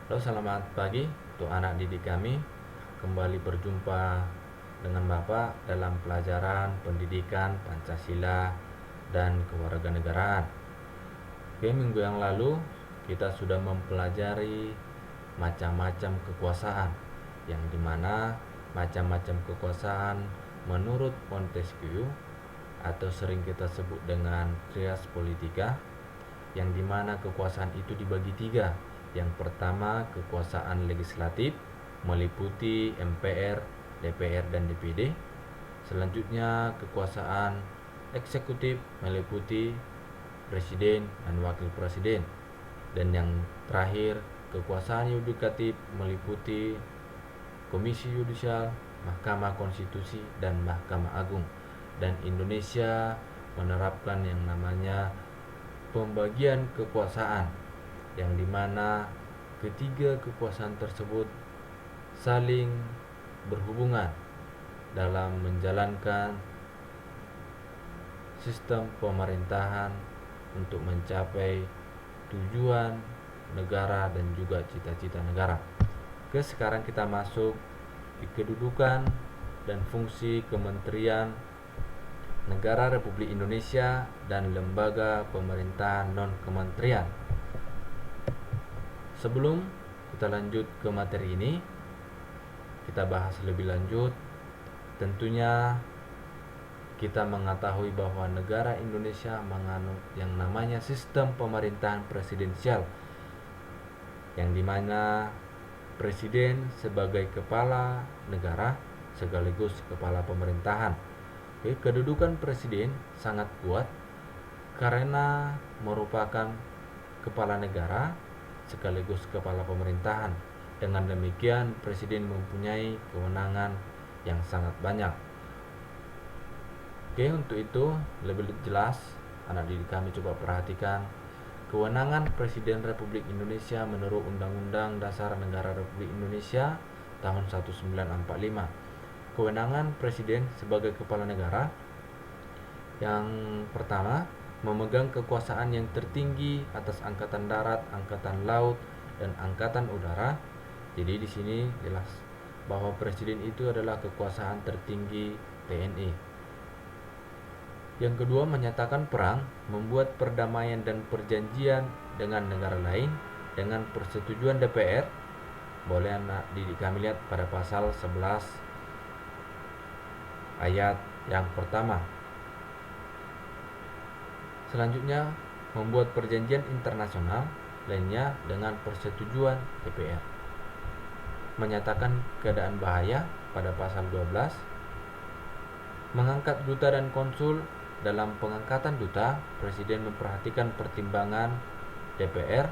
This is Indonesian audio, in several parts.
Halo, selamat pagi untuk anak didik kami. Kembali berjumpa dengan Bapak dalam pelajaran pendidikan Pancasila dan kewarganegaraan. Oke, minggu yang lalu kita sudah mempelajari macam-macam kekuasaan, yang dimana macam-macam kekuasaan menurut Montesquieu atau sering kita sebut dengan trias politika, yang dimana kekuasaan itu dibagi tiga. Yang pertama, kekuasaan legislatif meliputi MPR, DPR, dan DPD. Selanjutnya, kekuasaan eksekutif meliputi presiden dan wakil presiden. Dan yang terakhir, kekuasaan yudikatif meliputi komisi yudisial, Mahkamah Konstitusi, dan Mahkamah Agung. Dan Indonesia menerapkan yang namanya pembagian kekuasaan, yang dimana ketiga kekuasaan tersebut saling berhubungan dalam menjalankan sistem pemerintahan untuk mencapai tujuan negara dan juga cita-cita negara. Oke, sekarang kita masuk di kedudukan dan fungsi Kementerian Negara Republik Indonesia dan lembaga pemerintahan non-kementerian. Sebelum kita lanjut ke materi ini, kita bahas lebih lanjut. Tentunya kita mengetahui bahwa negara Indonesia menganut yang namanya sistem pemerintahan presidensial, yang dimana presiden sebagai kepala negara sekaligus kepala pemerintahan. Oke, kedudukan presiden sangat kuat karena merupakan kepala negara sekaligus kepala pemerintahan. Dengan demikian, presiden mempunyai kewenangan yang sangat banyak. Oke, untuk itu lebih jelas anak didik kami coba perhatikan kewenangan Presiden Republik Indonesia menurut Undang-Undang Dasar Negara Republik Indonesia tahun 1945. Kewenangan presiden sebagai kepala negara, yang pertama, memegang kekuasaan yang tertinggi atas angkatan darat, angkatan laut, dan angkatan udara. Jadi di sini jelas bahwa presiden itu adalah kekuasaan tertinggi TNI. Yang kedua, menyatakan perang, membuat perdamaian dan perjanjian dengan negara lain dengan persetujuan DPR. Boleh anak didik kami lihat pada pasal 11 ayat yang pertama. Selanjutnya, membuat perjanjian internasional lainnya dengan persetujuan DPR. Menyatakan keadaan bahaya pada pasal 12. Mengangkat duta dan konsul. Dalam pengangkatan duta, presiden memperhatikan pertimbangan DPR.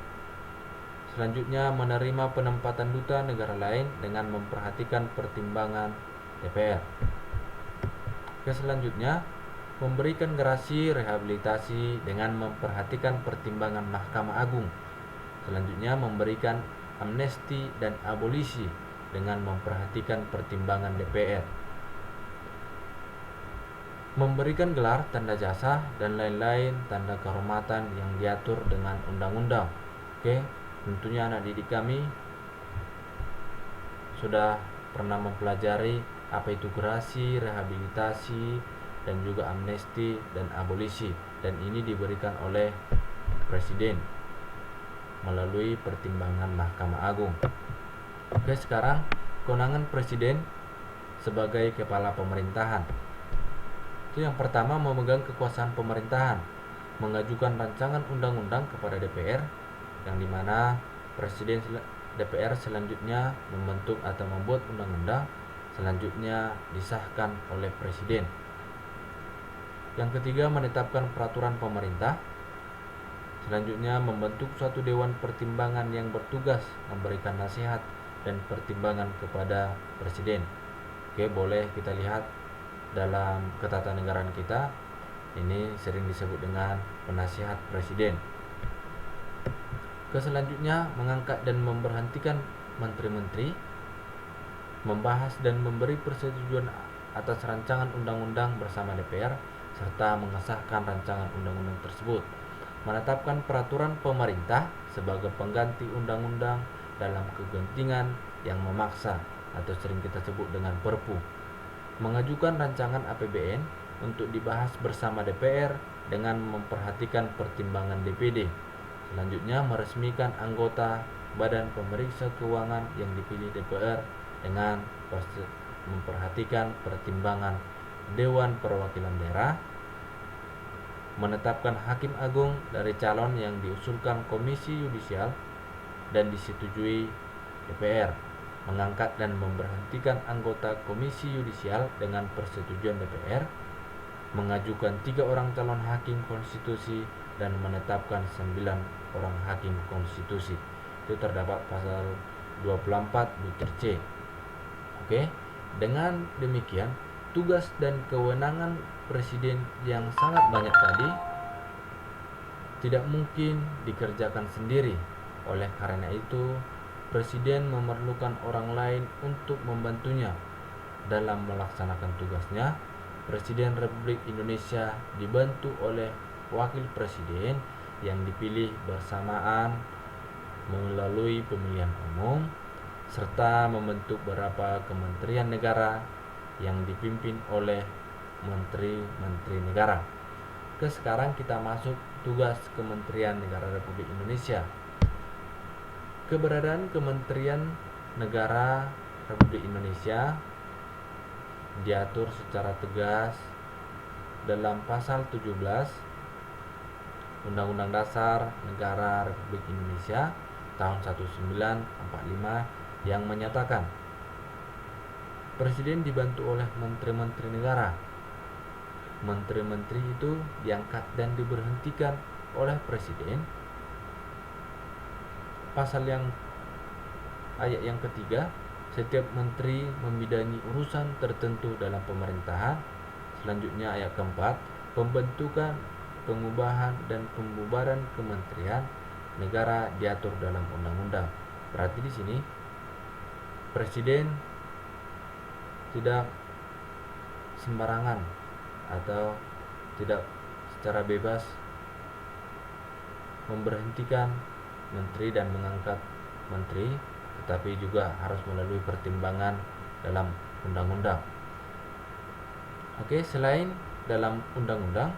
Selanjutnya, menerima penempatan duta negara lain dengan memperhatikan pertimbangan DPR. Selanjutnya, memberikan gerasi rehabilitasi dengan memperhatikan pertimbangan Mahkamah Agung. Selanjutnya, memberikan amnesti dan abolisi dengan memperhatikan pertimbangan DPR. Memberikan gelar, tanda jasa, dan lain-lain tanda kehormatan yang diatur dengan undang-undang. Oke, tentunya anak didik kami sudah pernah mempelajari apa itu gerasi, rehabilitasi, dan juga amnesti dan abolisi, dan ini diberikan oleh presiden melalui pertimbangan Mahkamah Agung. Oke, sekarang kewenangan presiden sebagai kepala pemerintahan. Itu yang pertama, memegang kekuasaan pemerintahan, mengajukan rancangan undang-undang kepada DPR, yang dimana presiden DPR selanjutnya membentuk atau membuat undang-undang, selanjutnya disahkan oleh presiden. Yang ketiga, menetapkan peraturan pemerintah. Selanjutnya, membentuk suatu dewan pertimbangan yang bertugas memberikan nasihat dan pertimbangan kepada presiden. Oke, boleh kita lihat dalam ketatanegaraan kita, ini sering disebut dengan penasihat presiden. Selanjutnya, mengangkat dan memberhentikan menteri-menteri, membahas dan memberi persetujuan atas rancangan undang-undang bersama DPR, serta mengesahkan rancangan undang-undang tersebut. Menetapkan peraturan pemerintah sebagai pengganti undang-undang dalam kegentingan yang memaksa atau sering kita sebut dengan Perpu. Mengajukan rancangan APBN untuk dibahas bersama DPR dengan memperhatikan pertimbangan DPD. Selanjutnya meresmikan anggota Badan Pemeriksa Keuangan yang dipilih DPR dengan memperhatikan pertimbangan Dewan Perwakilan Daerah. Menetapkan Hakim Agung dari calon yang diusulkan Komisi Yudisial dan disetujui DPR. Mengangkat dan memberhentikan anggota Komisi Yudisial dengan persetujuan DPR. Mengajukan 3 orang calon hakim konstitusi dan menetapkan 9 orang hakim konstitusi. Itu terdapat pasal 24 butir C. Oke. Dengan demikian, tugas dan kewenangan presiden yang sangat banyak tadi tidak mungkin dikerjakan sendiri. Oleh karena itu, presiden memerlukan orang lain untuk membantunya dalam melaksanakan tugasnya. Presiden Republik Indonesia dibantu oleh wakil presiden yang dipilih bersamaan melalui pemilihan umum, serta membentuk beberapa kementerian negara yang dipimpin oleh menteri-menteri negara. Sekarang kita masuk tugas Kementerian Negara Republik Indonesia. Keberadaan Kementerian Negara Republik Indonesia diatur secara tegas dalam pasal 17 Undang-Undang Dasar Negara Republik Indonesia tahun 1945 yang menyatakan Presiden dibantu oleh menteri-menteri negara. Menteri-menteri itu diangkat dan diberhentikan oleh Presiden. Ayat yang ketiga, setiap menteri membidangi urusan tertentu dalam pemerintahan. Selanjutnya ayat keempat, pembentukan, pengubahan, dan pembubaran kementerian negara diatur dalam undang-undang. Berarti di sini presiden tidak sembarangan atau tidak secara bebas memberhentikan menteri dan mengangkat menteri, tetapi juga harus melalui pertimbangan dalam undang-undang. Oke, selain dalam undang-undang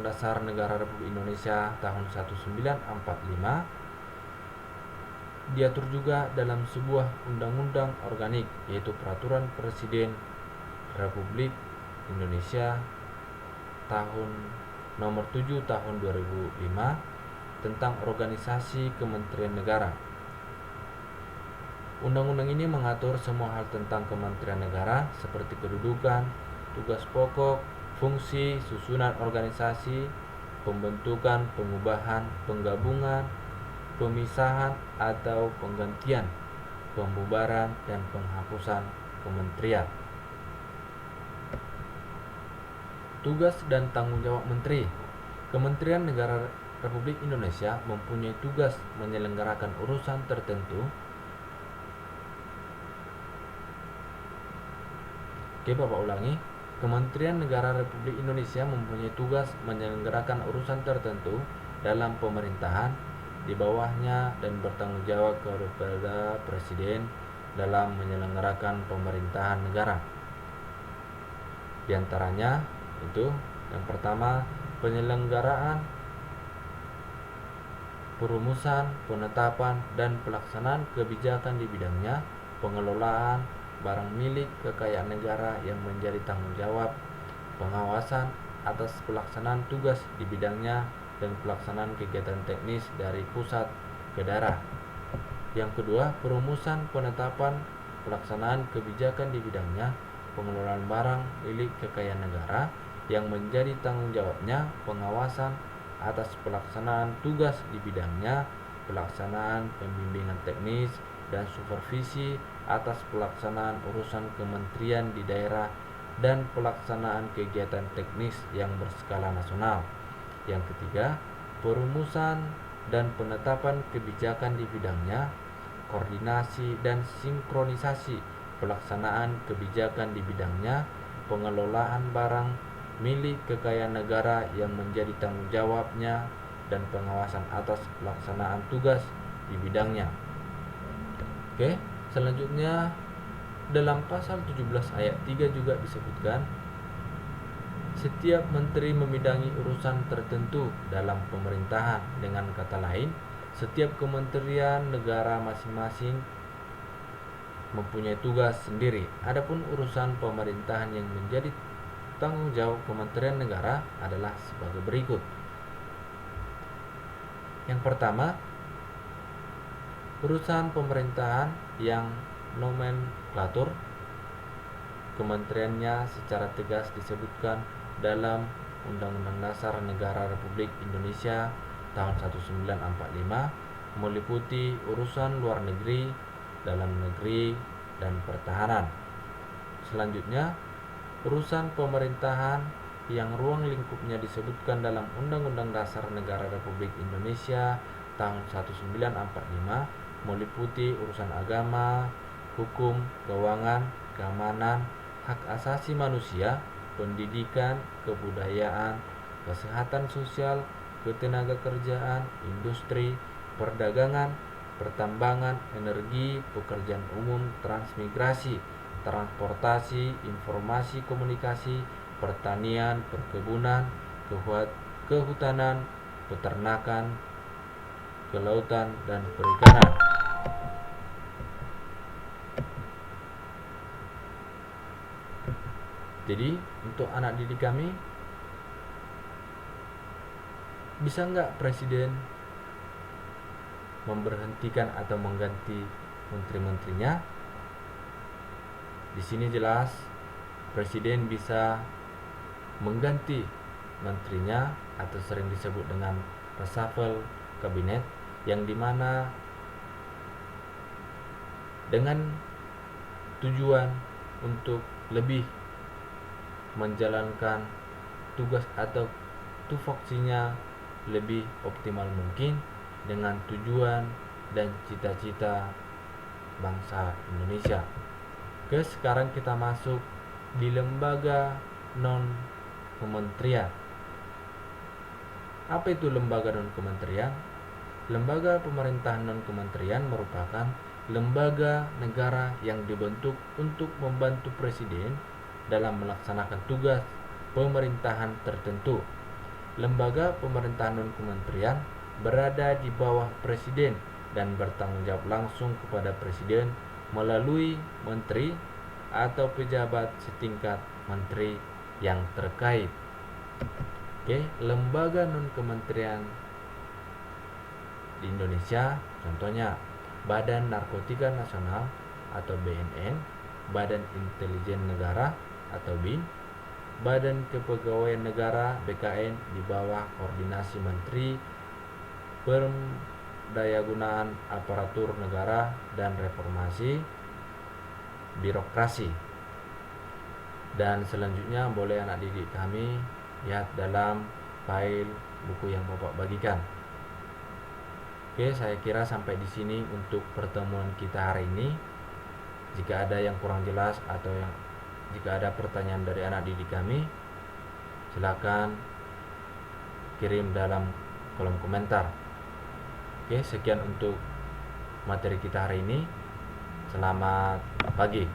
Dasar Negara Republik Indonesia tahun 1945 diatur juga dalam sebuah undang-undang organik, yaitu Peraturan Presiden Republik Indonesia tahun nomor 7 tahun 2005 tentang organisasi Kementerian Negara. Undang-undang ini mengatur semua hal tentang Kementerian Negara seperti kedudukan, tugas pokok, fungsi, susunan organisasi, pembentukan, pengubahan, penggabungan, pemisahan atau penggantian, pembubaran dan penghapusan kementerian. Tugas dan tanggung jawab menteri. Kementerian Negara Republik Indonesia mempunyai tugas menyelenggarakan urusan tertentu. Oke, Bapak ulangi. Kementerian Negara Republik Indonesia mempunyai tugas menyelenggarakan urusan tertentu dalam pemerintahan di bawahnya dan bertanggung jawab kepada Presiden dalam menyelenggarakan pemerintahan negara. Di antaranya itu yang pertama, penyelenggaraan, perumusan, penetapan, dan pelaksanaan kebijakan di bidangnya, pengelolaan barang milik kekayaan negara yang menjadi tanggung jawab, pengawasan atas pelaksanaan tugas di bidangnya, dan pelaksanaan kegiatan teknis dari pusat ke daerah. Yang kedua, perumusan, penetapan, pelaksanaan kebijakan di bidangnya, pengelolaan barang milik kekayaan negara yang menjadi tanggung jawabnya, pengawasan atas pelaksanaan tugas di bidangnya, pelaksanaan pembimbingan teknis dan supervisi atas pelaksanaan urusan kementerian di daerah dan pelaksanaan kegiatan teknis yang berskala nasional. Yang ketiga, perumusan dan penetapan kebijakan di bidangnya, koordinasi dan sinkronisasi pelaksanaan kebijakan di bidangnya, pengelolaan barang milik kekayaan negara yang menjadi tanggung jawabnya, dan pengawasan atas pelaksanaan tugas di bidangnya. Oke, selanjutnya dalam pasal 17 ayat 3 juga disebutkan setiap menteri membidangi urusan tertentu dalam pemerintahan. Dengan kata lain, setiap kementerian negara masing-masing mempunyai tugas sendiri. Adapun urusan pemerintahan yang menjadi tanggung jawab Kementerian Negara adalah sebagai berikut. Yang pertama, urusan pemerintahan yang nomenklatur kementeriannya secara tegas disebutkan dalam Undang-Undang Dasar Negara Republik Indonesia tahun 1945, meliputi urusan luar negeri, dalam negeri, dan pertahanan. Selanjutnya, urusan pemerintahan yang ruang lingkupnya disebutkan dalam Undang-Undang Dasar Negara Republik Indonesia tahun 1945, meliputi urusan agama, hukum, keuangan, keamanan, hak asasi manusia, pendidikan, kebudayaan, kesehatan sosial, ketenagakerjaan, industri, perdagangan, pertambangan, energi, pekerjaan umum, transmigrasi, transportasi, informasi komunikasi, pertanian, perkebunan, kehutanan, peternakan, kelautan, dan perikanan. Jadi untuk anak didik kami, bisa nggak presiden memberhentikan atau mengganti menteri-menterinya? Di sini jelas presiden bisa mengganti menterinya atau sering disebut dengan reshuffle kabinet, yang dimana dengan tujuan untuk lebih menjalankan tugas atau tupoksinya lebih optimal mungkin dengan tujuan dan cita-cita bangsa Indonesia. Oke, sekarang kita masuk di lembaga non-kementerian. Apa itu lembaga non-kementerian? Lembaga pemerintahan non-kementerian merupakan lembaga negara yang dibentuk untuk membantu presiden dalam melaksanakan tugas pemerintahan tertentu. Lembaga pemerintahan non-kementerian berada di bawah presiden dan bertanggung jawab langsung kepada presiden melalui menteri atau pejabat setingkat menteri yang terkait. Oke, lembaga non-kementerian di Indonesia contohnya Badan Narkotika Nasional atau BNN, Badan Intelijen Negara atau BIN, Badan Kepegawaian Negara BKN di bawah koordinasi Menteri Perdayagunaan Aparatur Negara dan Reformasi Birokrasi. Dan selanjutnya boleh anak didik kami lihat dalam file buku yang Bapak bagikan. Oke, saya kira sampai di sini untuk pertemuan kita hari ini. Jika ada yang kurang jelas atau jika ada pertanyaan dari anak didik kami, silakan kirim dalam kolom komentar. Oke, sekian untuk materi kita hari ini. Selamat pagi.